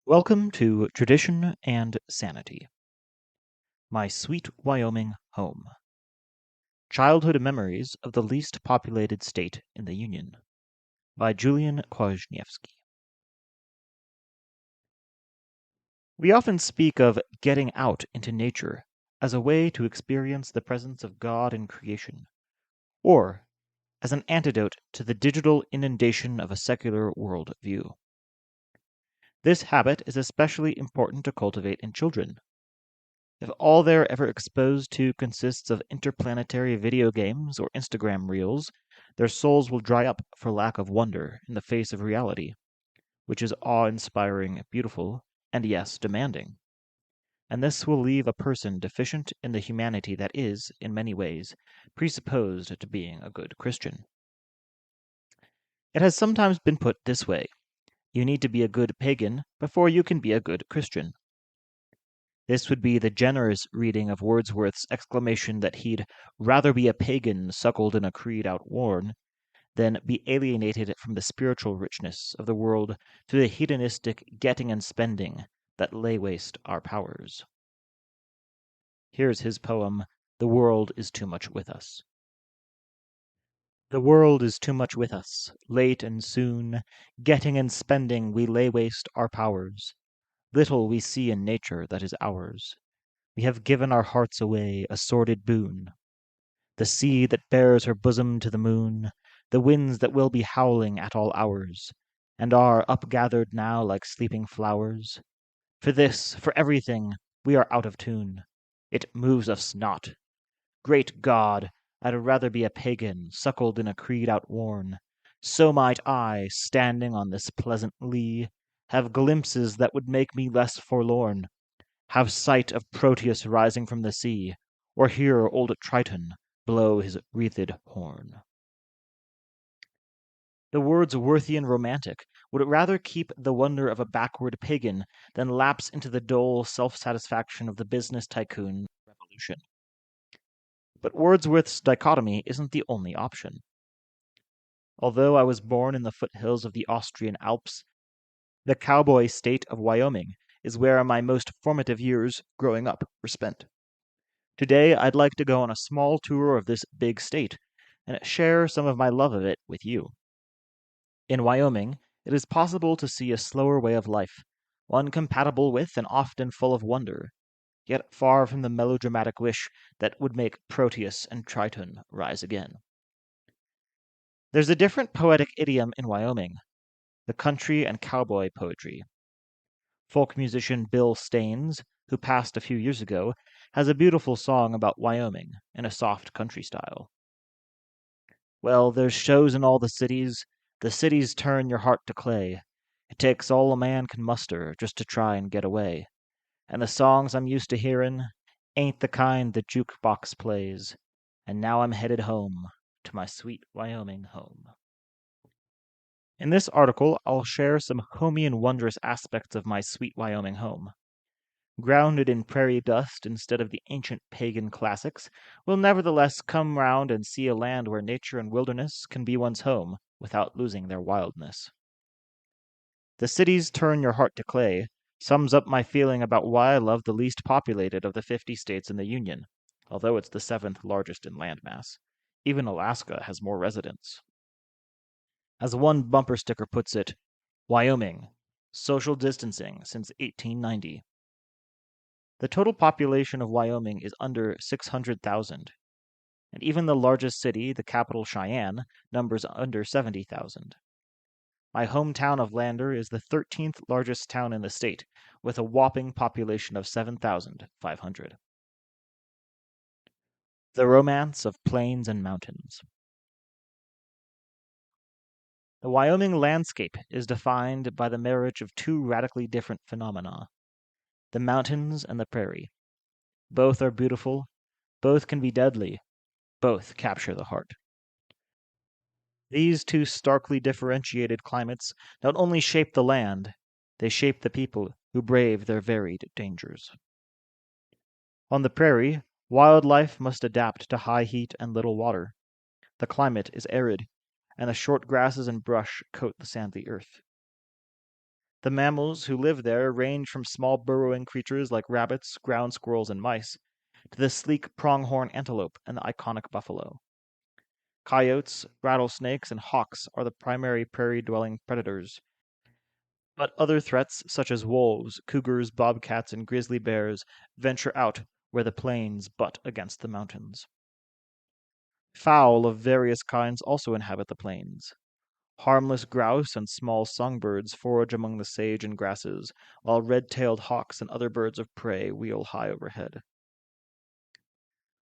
Welcome to Tradition and Sanity. My Sweet Wyoming Home. Childhood Memories of the Least Populated State in the Union by Julian Kwasniewski. We often speak of getting out into nature as a way to experience the presence of God in creation, or as an antidote to the digital inundation of a secular world view. This habit is especially important to cultivate in children. If all they're ever exposed to consists of interplanetary video games or Instagram reels, their souls will dry up for lack of wonder in the face of reality, which is awe-inspiring, beautiful, and yes, demanding. And this will leave a person deficient in the humanity that is, in many ways, presupposed to being a good Christian. It has sometimes been put this way: you need to be a good pagan before you can be a good Christian. This would be the generous reading of Wordsworth's exclamation that he'd rather be a pagan suckled in a creed outworn than be alienated from the spiritual richness of the world through the hedonistic getting and spending that lay waste our powers. Here's his poem, The World is Too Much With Us. The world is too much with us, late and soon, getting and spending we lay waste our powers. Little we see in nature that is ours. We have given our hearts away, a sordid boon. The sea that bares her bosom to the moon, the winds that will be howling at all hours, and are upgathered now like sleeping flowers. For this, for everything, we are out of tune. It moves us not. Great God, I'd rather be a pagan, suckled in a creed outworn. So might I, standing on this pleasant lea, have glimpses that would make me less forlorn. Have sight of Proteus rising from the sea, or hear old Triton blow his wreathed horn. The Wordsworthian romantic would rather keep the wonder of a backward pagan than lapse into the dull self-satisfaction of the business tycoon revolution. But Wordsworth's dichotomy isn't the only option. Although I was born in the foothills of the Austrian Alps, the cowboy state of Wyoming is where my most formative years growing up were spent. Today, I'd like to go on a small tour of this big state and share some of my love of it with you. In Wyoming, it is possible to see a slower way of life, one compatible with and often full of wonder, yet far from the melodramatic wish that would make Proteus and Triton rise again. There's a different poetic idiom in Wyoming, the country and cowboy poetry. Folk musician Bill Staines, who passed a few years ago, has a beautiful song about Wyoming in a soft country style. Well, there's shows in all the cities turn your heart to clay. It takes all a man can muster just to try and get away. And the songs I'm used to hearin' ain't the kind the jukebox plays. And now I'm headed home to my sweet Wyoming home. In this article, I'll share some homey and wondrous aspects of my sweet Wyoming home. Grounded in prairie dust instead of the ancient pagan classics, we'll nevertheless come round and see a land where nature and wilderness can be one's home without losing their wildness. The cities turn your heart to clay sums up my feeling about why I love the least populated of the 50 states in the Union, although it's the 7th largest in landmass. Even Alaska has more residents. As one bumper sticker puts it, Wyoming, social distancing since 1890. The total population of Wyoming is under 600,000, and even the largest city, the capital Cheyenne, numbers under 70,000. My hometown of Lander is the 13th largest town in the state, with a whopping population of 7,500. The romance of plains and mountains. The Wyoming landscape is defined by the marriage of two radically different phenomena: the mountains and the prairie. Both are beautiful, both can be deadly, both capture the heart. These two starkly differentiated climates not only shape the land, they shape the people who brave their varied dangers. On the prairie, wildlife must adapt to high heat and little water. The climate is arid, and the short grasses and brush coat the sandy earth. The mammals who live there range from small burrowing creatures like rabbits, ground squirrels, and mice, to the sleek pronghorn antelope and the iconic buffalo. Coyotes, rattlesnakes, and hawks are the primary prairie-dwelling predators, but other threats such as wolves, cougars, bobcats, and grizzly bears venture out where the plains butt against the mountains. Fowl of various kinds also inhabit the plains. Harmless grouse and small songbirds forage among the sage and grasses, while red-tailed hawks and other birds of prey wheel high overhead.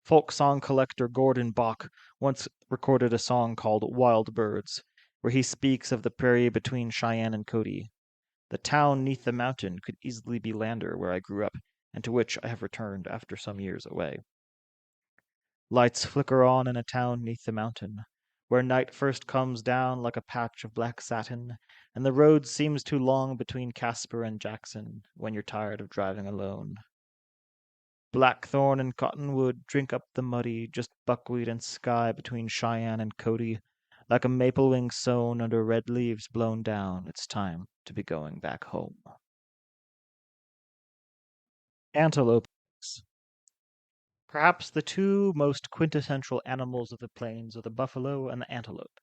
Folk song collector Gordon Bach once recorded a song called Wild Birds, where he speaks of the prairie between Cheyenne and Cody. The town neath the mountain could easily be Lander, where I grew up, and to which I have returned after some years away. Lights flicker on in a town neath the mountain, where night first comes down like a patch of black satin, and the road seems too long between Casper and Jackson when you're tired of driving alone. Blackthorn and cottonwood drink up the muddy, just buckwheat and sky between Cheyenne and Cody. Like a maple wing sown under red leaves blown down, it's time to be going back home. Antelope. Perhaps the two most quintessential animals of the plains are the buffalo and the antelope.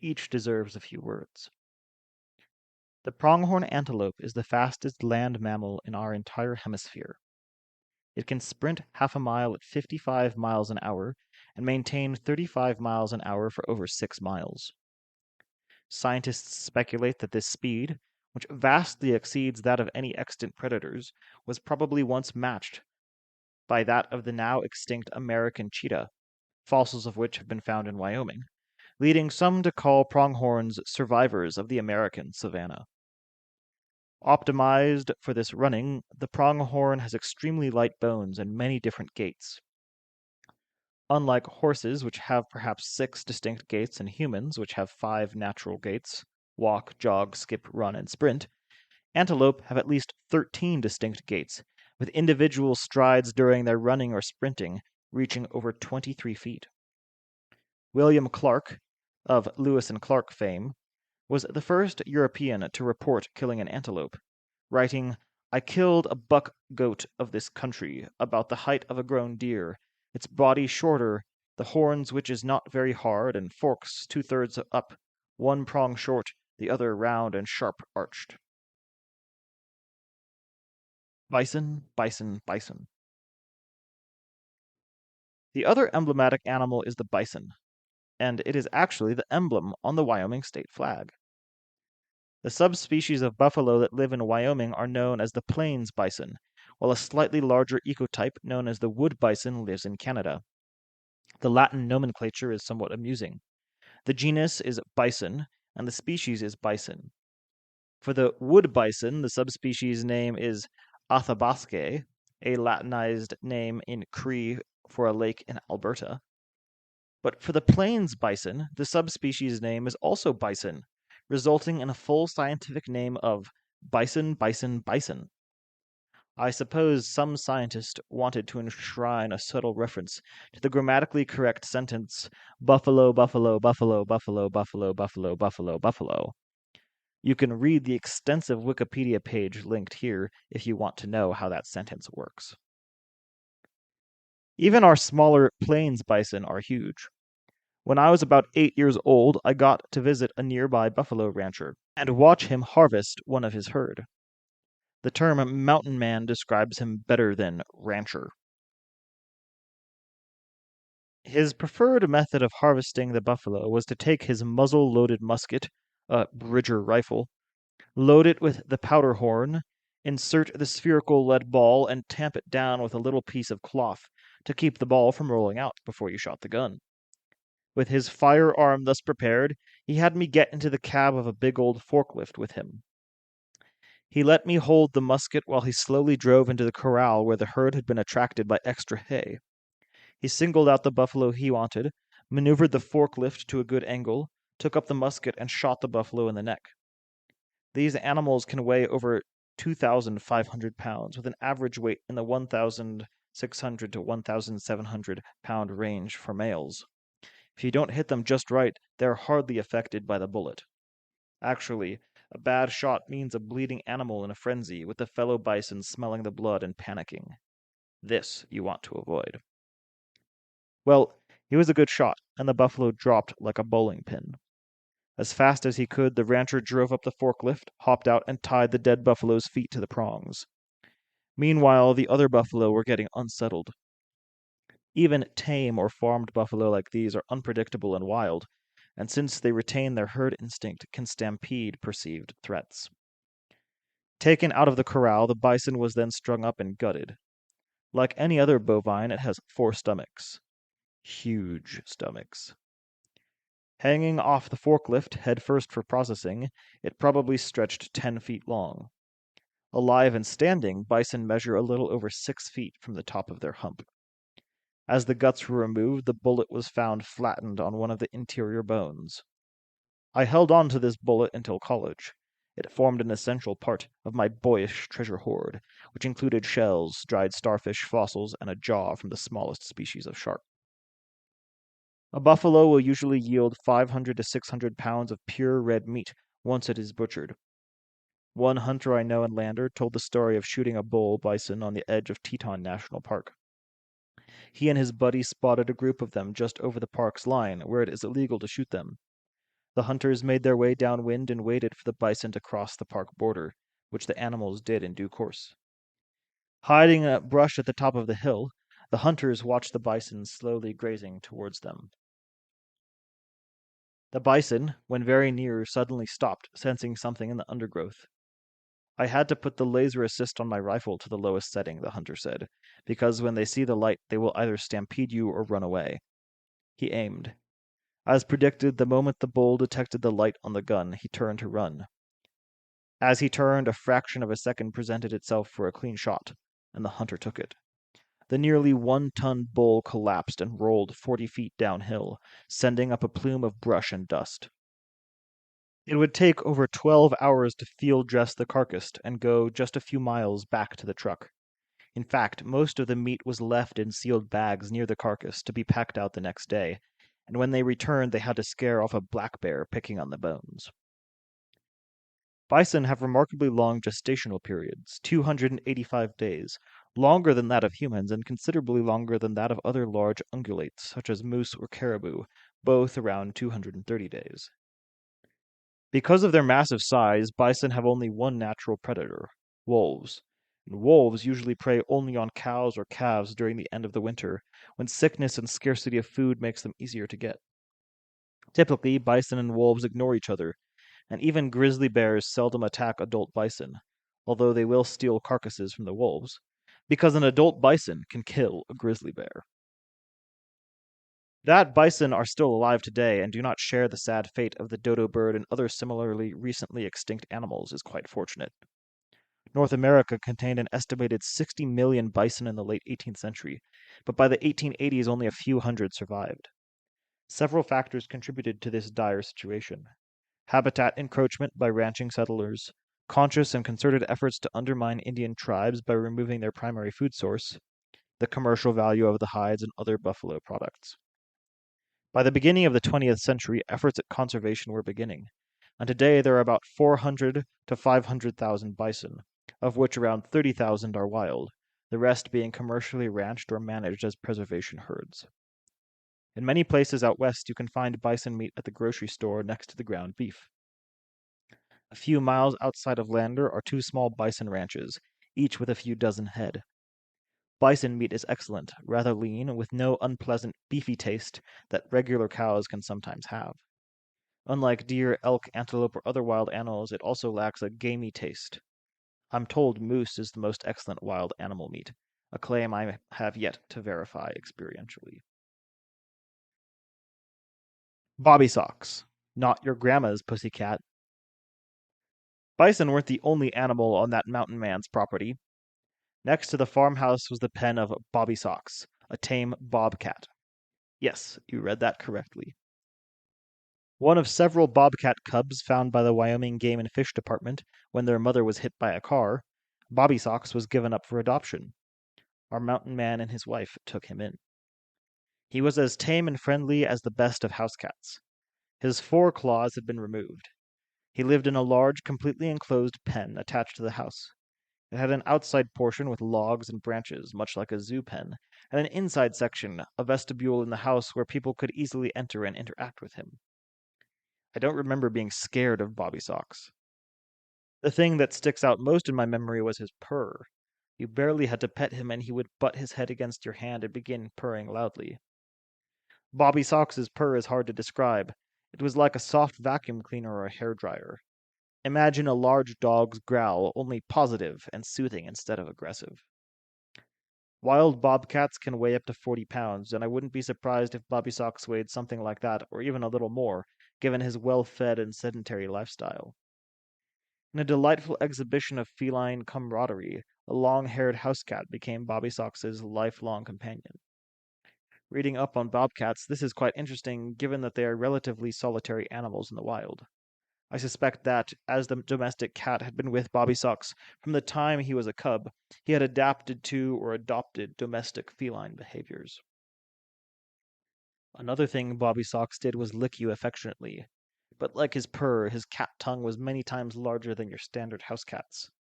Each deserves a few words. The pronghorn antelope is the fastest land mammal in our entire hemisphere. It can sprint half a mile at 55 miles an hour and maintain 35 miles an hour for over 6 miles. Scientists speculate that this speed, which vastly exceeds that of any extant predators, was probably once matched by that of the now extinct American cheetah, fossils of which have been found in Wyoming, leading some to call pronghorns survivors of the American savanna. Optimized for this running, the pronghorn has extremely light bones and many different gaits. Unlike horses, which have perhaps 6 distinct gaits, and humans, which have 5 natural gaits walk, jog, skip, run, and sprint, antelope have at least 13 distinct gaits, with individual strides during their running or sprinting reaching over 23 feet. William Clark, of Lewis and Clark fame, was the first European to report killing an antelope, writing, "I killed a buck goat of this country, about the height of a grown deer, its body shorter, the horns which is not very hard, and forks 2/3 up, one prong short, the other round and sharp arched." Bison, bison, bison. The other emblematic animal is the bison, and it is actually the emblem on the Wyoming state flag. The subspecies of buffalo that live in Wyoming are known as the plains bison, while a slightly larger ecotype known as the wood bison lives in Canada. The Latin nomenclature is somewhat amusing. The genus is bison, and the species is bison. For the wood bison, the subspecies name is Athabascae, a Latinized name in Cree for a lake in Alberta. But for the plains bison, the subspecies name is also bison, resulting in a full scientific name of bison, bison, bison. I suppose some scientist wanted to enshrine a subtle reference to the grammatically correct sentence, buffalo, buffalo, buffalo, buffalo, buffalo, buffalo, buffalo, buffalo. You can read the extensive Wikipedia page linked here if you want to know how that sentence works. Even our smaller plains bison are huge. When I was about 8 years old, I got to visit a nearby buffalo rancher and watch him harvest one of his herd. The term mountain man describes him better than rancher. His preferred method of harvesting the buffalo was to take his muzzle-loaded musket, a Bridger rifle, load it with the powder horn, insert the spherical lead ball, and tamp it down with a little piece of cloth to keep the ball from rolling out before you shot the gun. With his firearm thus prepared, he had me get into the cab of a big old forklift with him. He let me hold the musket while he slowly drove into the corral where the herd had been attracted by extra hay. He singled out the buffalo he wanted, maneuvered the forklift to a good angle, took up the musket, and shot the buffalo in the neck. These animals can weigh over 2,500 pounds, with an average weight in the 1,600 to 1,700 pound range for males. If you don't hit them just right, they're hardly affected by the bullet. Actually, A bad shot means a bleeding animal in a frenzy, with the fellow bison smelling the blood and panicking. This you want to avoid. Well, he was a good shot, and the buffalo dropped like a bowling pin. As fast as he could, the rancher drove up the forklift, hopped out, and tied the dead buffalo's feet to the prongs. Meanwhile, the other buffalo were getting unsettled. Even tame or farmed buffalo like these are unpredictable and wild, and since they retain their herd instinct, can stampede perceived threats. Taken out of the corral, the bison was then strung up and gutted. Like any other bovine, it has 4 stomachs. Huge stomachs. Hanging off the forklift, head first for processing, it probably stretched 10 feet long. Alive and standing, bison measure a little over 6 feet from the top of their hump. As the guts were removed, the bullet was found flattened on one of the interior bones. I held on to this bullet until college. It formed an essential part of my boyish treasure hoard, which included shells, dried starfish fossils, and a jaw from the smallest species of shark. A buffalo will usually yield 500 to 600 pounds of pure red meat once it is butchered. One hunter I know in Lander told the story of shooting a bull bison on the edge of Teton National Park. He and his buddy spotted a group of them just over the park's line, where it is illegal to shoot them. The hunters made their way downwind and waited for the bison to cross the park border, which the animals did in due course. Hiding in a brush at the top of the hill, the hunters watched the bison slowly grazing towards them. The bison, when very near, suddenly stopped, sensing something in the undergrowth. I had to put the laser assist on my rifle to the lowest setting, the hunter said, because when they see the light, they will either stampede you or run away. He aimed. As predicted, the moment the bull detected the light on the gun, he turned to run. As he turned, a fraction of a second presented itself for a clean shot, and the hunter took it. The nearly 1-ton bull collapsed and rolled 40 feet downhill, sending up a plume of brush and dust. It would take over 12 hours to field dress the carcass and go just a few miles back to the truck. In fact, most of the meat was left in sealed bags near the carcass to be packed out the next day, and when they returned they had to scare off a black bear picking on the bones. Bison have remarkably long gestational periods, 285 days, longer than that of humans and considerably longer than that of other large ungulates, such as moose or caribou, both around 230 days. Because of their massive size, bison have only one natural predator, wolves. And wolves usually prey only on cows or calves during the end of the winter, when sickness and scarcity of food makes them easier to get. Typically, bison and wolves ignore each other, and even grizzly bears seldom attack adult bison, although they will steal carcasses from the wolves, because an adult bison can kill a grizzly bear. That bison are still alive today and do not share the sad fate of the dodo bird and other similarly recently extinct animals is quite fortunate. North America contained an estimated 60 million bison in the late 18th century, but by the 1880s only a few hundred survived. Several factors contributed to this dire situation. Habitat encroachment by ranching settlers, conscious and concerted efforts to undermine Indian tribes by removing their primary food source, the commercial value of the hides and other buffalo products. By the beginning of the 20th century, efforts at conservation were beginning, and today there are about 400 to 500,000 bison, of which around 30,000 are wild, the rest being commercially ranched or managed as preservation herds. In many places out west, you can find bison meat at the grocery store next to the ground beef. A few miles outside of Lander are 2 small bison ranches, each with a few dozen head. Bison meat is excellent, rather lean, with no unpleasant beefy taste that regular cows can sometimes have. Unlike deer, elk, antelope, or other wild animals, it also lacks a gamey taste. I'm told moose is the most excellent wild animal meat, a claim I have yet to verify experientially. Bobby socks. Not your grandma's pussycat. Bison weren't the only animal on that mountain man's property. Next to the farmhouse was the pen of Bobby Socks, a tame bobcat. Yes, you read that correctly. One of several bobcat cubs found by the Wyoming Game and Fish Department when their mother was hit by a car, Bobby Socks was given up for adoption. Our mountain man and his wife took him in. He was as tame and friendly as the best of house cats. His 4 claws had been removed. He lived in a large, completely enclosed pen attached to the house. It had an outside portion with logs and branches, much like a zoo pen, and an inside section, a vestibule in the house where people could easily enter and interact with him. I don't remember being scared of Bobby Socks. The thing that sticks out most in my memory was his purr. You barely had to pet him and he would butt his head against your hand and begin purring loudly. Bobby Socks's purr is hard to describe. It was like a soft vacuum cleaner or a hairdryer. Imagine a large dog's growl, only positive and soothing instead of aggressive. Wild bobcats can weigh up to 40 pounds, and I wouldn't be surprised if Bobby Socks weighed something like that, or even a little more, given his well-fed and sedentary lifestyle. In a delightful exhibition of feline camaraderie, a long-haired house cat became Bobby Socks's lifelong companion. Reading up on bobcats, this is quite interesting given that they are relatively solitary animals in the wild. I suspect that, as the domestic cat had been with Bobby Socks from the time he was a cub, he had adapted to or adopted domestic feline behaviors. Another thing Bobby Socks did was lick you affectionately, but like his purr, his cat tongue was many times larger than your standard house cat's.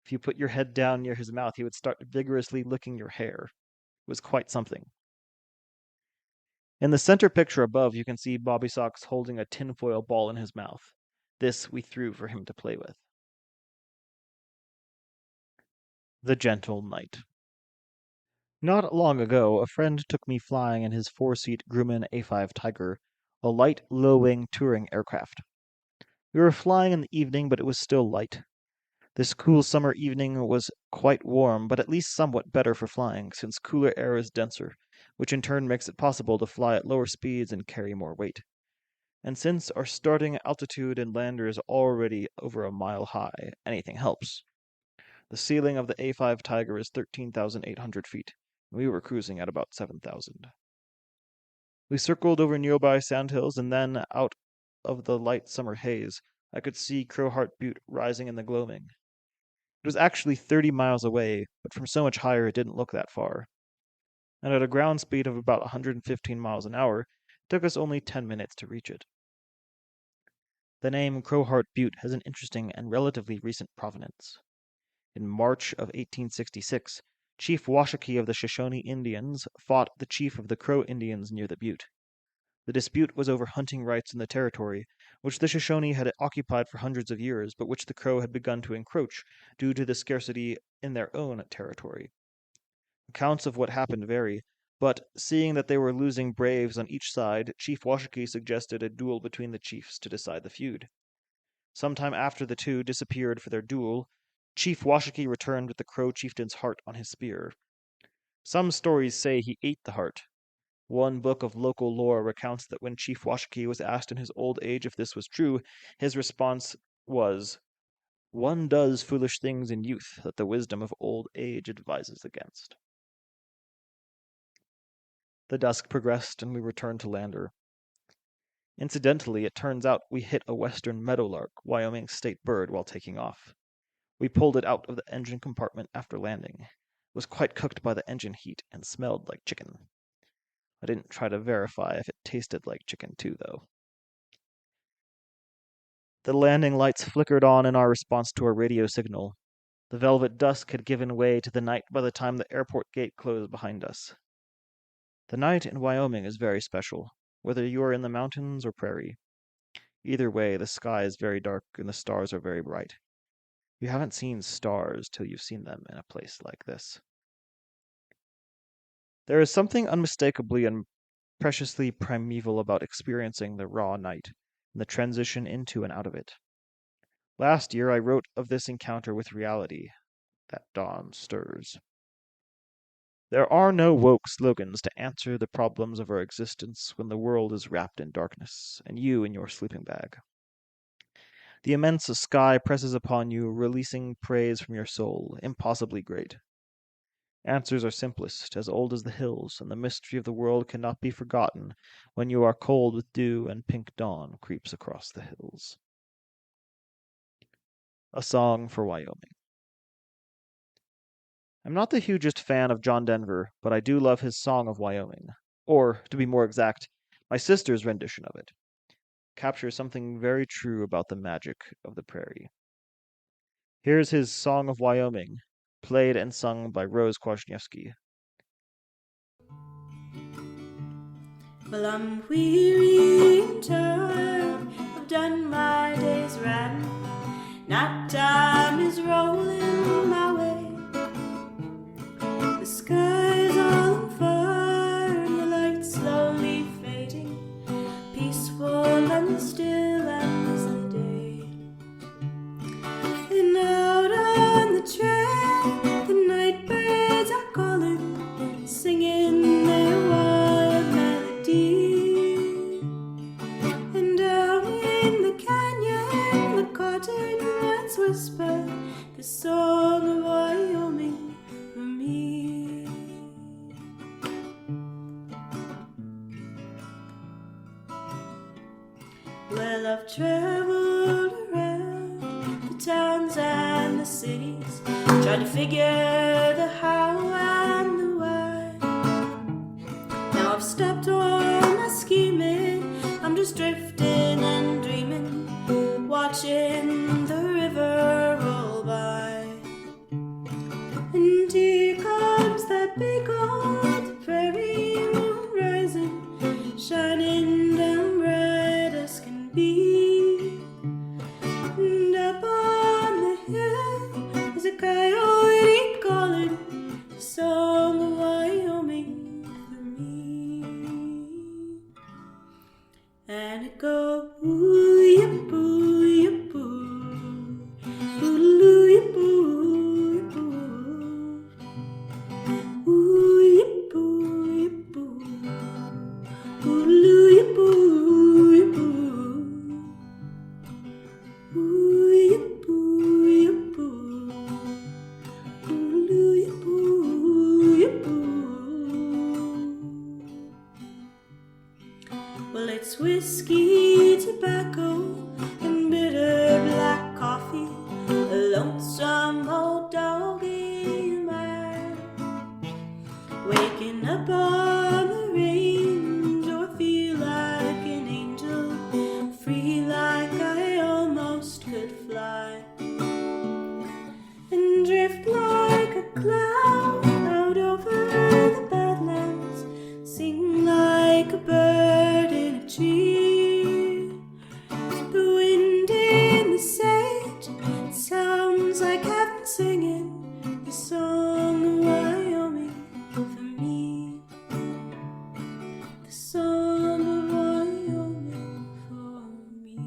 If you put your head down near his mouth, he would start vigorously licking your hair. It was quite something. In the center picture above, you can see Bobby Socks holding a tinfoil ball in his mouth. This we threw for him to play with. The Gentle Knight. Not long ago, a friend took me flying in his four-seat Grumman A5 Tiger, a light, low-wing touring aircraft. We were flying in the evening, but it was still light. This cool summer evening was quite warm, but at least somewhat better for flying, since cooler air is denser, which in turn makes it possible to fly at lower speeds and carry more weight. And since our starting altitude and lander is already over a mile high, anything helps. The ceiling of the A5 Tiger is 13,800 feet, and we were cruising at about 7,000. We circled over nearby sandhills, and then, out of the light summer haze, I could see Crowheart Butte rising in the gloaming. It was actually 30 miles away, but from so much higher it didn't look that far. And at a ground speed of about 115 miles an hour, it took us only 10 minutes to reach it. The name Crowheart Butte has an interesting and relatively recent provenance. In March of 1866, Chief Washakie of the Shoshone Indians fought the chief of the Crow Indians near the butte. The dispute was over hunting rights in the territory, which the Shoshone had occupied for hundreds of years, but which the Crow had begun to encroach due to the scarcity in their own territory. Accounts of what happened vary, but seeing that they were losing braves on each side, Chief Washakie suggested a duel between the chiefs to decide the feud. Sometime after the two disappeared for their duel, Chief Washakie returned with the Crow chieftain's heart on his spear. Some stories say he ate the heart. One book of local lore recounts that when Chief Washakie was asked in his old age if this was true, his response was, "One does foolish things in youth that the wisdom of old age advises against." The dusk progressed and we returned to lander. Incidentally, it turns out we hit a western meadowlark, Wyoming's state bird, while taking off. We pulled it out of the engine compartment after landing. It was quite cooked by the engine heat and smelled like chicken. I didn't try to verify if it tasted like chicken too, though. The landing lights flickered on in our response to a radio signal. The velvet dusk had given way to the night by the time the airport gate closed behind us. The night in Wyoming is very special, whether you are in the mountains or prairie. Either way, the sky is very dark and the stars are very bright. You haven't seen stars till you've seen them in a place like this. There is something unmistakably and preciously primeval about experiencing the raw night and the transition into and out of it. Last year I wrote of this encounter with reality. That dawn stirs. There are no woke slogans to answer the problems of our existence when the world is wrapped in darkness, and you in your sleeping bag. The immense sky presses upon you, releasing praise from your soul, impossibly great. Answers are simplest, as old as the hills, and the mystery of the world cannot be forgotten when you are cold with dew and pink dawn creeps across the hills. A Song for Wyoming. I'm not the hugest fan of John Denver, but I do love his Song of Wyoming, or, to be more exact, my sister's rendition of it. captures something very true about the magic of the prairie. Here's his Song of Wyoming, played and sung by Rose Kwasniewski. Well, I'm weary and tired, I've done my day's ran. Night time is rolling my way. The sky's all on fire and the light's slowly fading. Peaceful and still as the day. And out on the trail, the night birds are calling, singing their wild melody. And down in the canyon, the cottonwoods whisper the song of Wyoming for me. Well, I've traveled around the towns and the cities, tried to figure the how and the why. Now I've stopped all my scheming, I'm just drifting and dreaming, watching the river roll by. And here comes that big old prairie moon rising, shining down bright as can be. And up on the hill is a coyote calling the song of Wyoming for me. And it goes ooh yip boo yip boo, ooh yip boo yip boo, ooh yip boo yip boo, ooh yip boo yip boo, ooh yip boo yip boo, ooh yip boo yip boo. Well, it's whiskey, tobacco, and bitter black coffee, a lonesome old doggy man, waking up on the range, or feel like an angel, free like I almost could fly, and drift like a cloud out over the badlands, sing like a bird in a tree. The wind in the sage, it sounds like heaven singing the song of Wyoming for me. The song of Wyoming for me.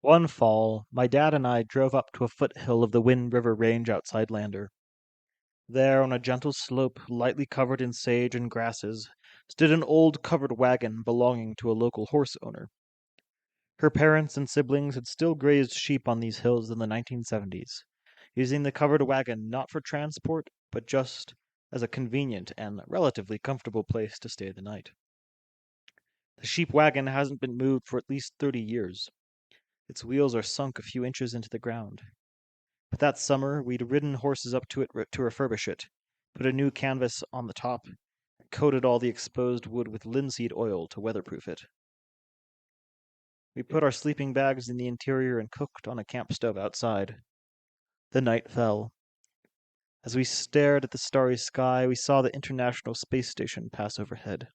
One fall, my dad and I drove up to a foothill of the Wind River Range outside Lander. There, on a gentle slope, lightly covered in sage and grasses, stood an old covered wagon belonging to a local horse owner. Her parents and siblings had still grazed sheep on these hills in the 1970s, using the covered wagon not for transport, but just as a convenient and relatively comfortable place to stay the night. The sheep wagon hasn't been moved for at least 30 years. Its wheels are sunk a few inches into the ground. But that summer, we'd ridden horses up to it to refurbish it, put a new canvas on the top, and coated all the exposed wood with linseed oil to weatherproof it. We put our sleeping bags in the interior and cooked on a camp stove outside. The night fell. As we stared at the starry sky, we saw the International Space Station pass overhead.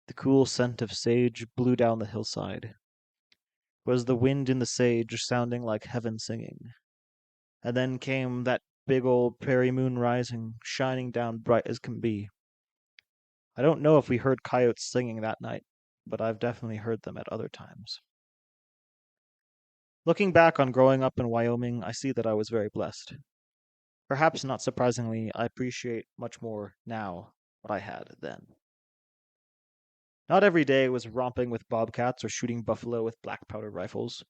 The cool scent of sage blew down the hillside. It was the wind in the sage sounding like heaven singing. And then came that big old prairie moon rising, shining down bright as can be. I don't know if we heard coyotes singing that night, but I've definitely heard them at other times. Looking back on growing up in Wyoming, I see that I was very blessed. Perhaps not surprisingly, I appreciate much more now what I had then. Not every day was romping with bobcats or shooting buffalo with black powder rifles.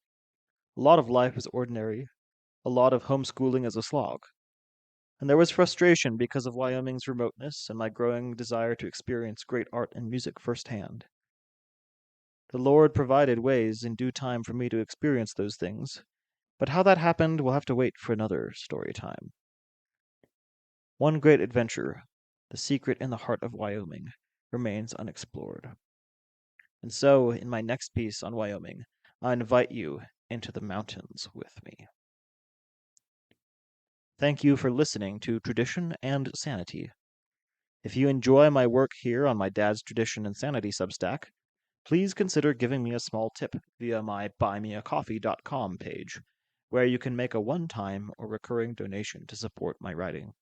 A lot of life was ordinary, a lot of homeschooling as a slog. And there was frustration because of Wyoming's remoteness and my growing desire to experience great art and music firsthand. The Lord provided ways in due time for me to experience those things, but how that happened will have to wait for another story time. One great adventure, the secret in the heart of Wyoming, remains unexplored. And so, in my next piece on Wyoming, I invite you into the mountains with me. Thank you for listening to Tradition and Sanity. If you enjoy my work here on my Dad's Tradition and Sanity Substack, please consider giving me a small tip via my buymeacoffee.com page, where you can make a one-time or recurring donation to support my writing.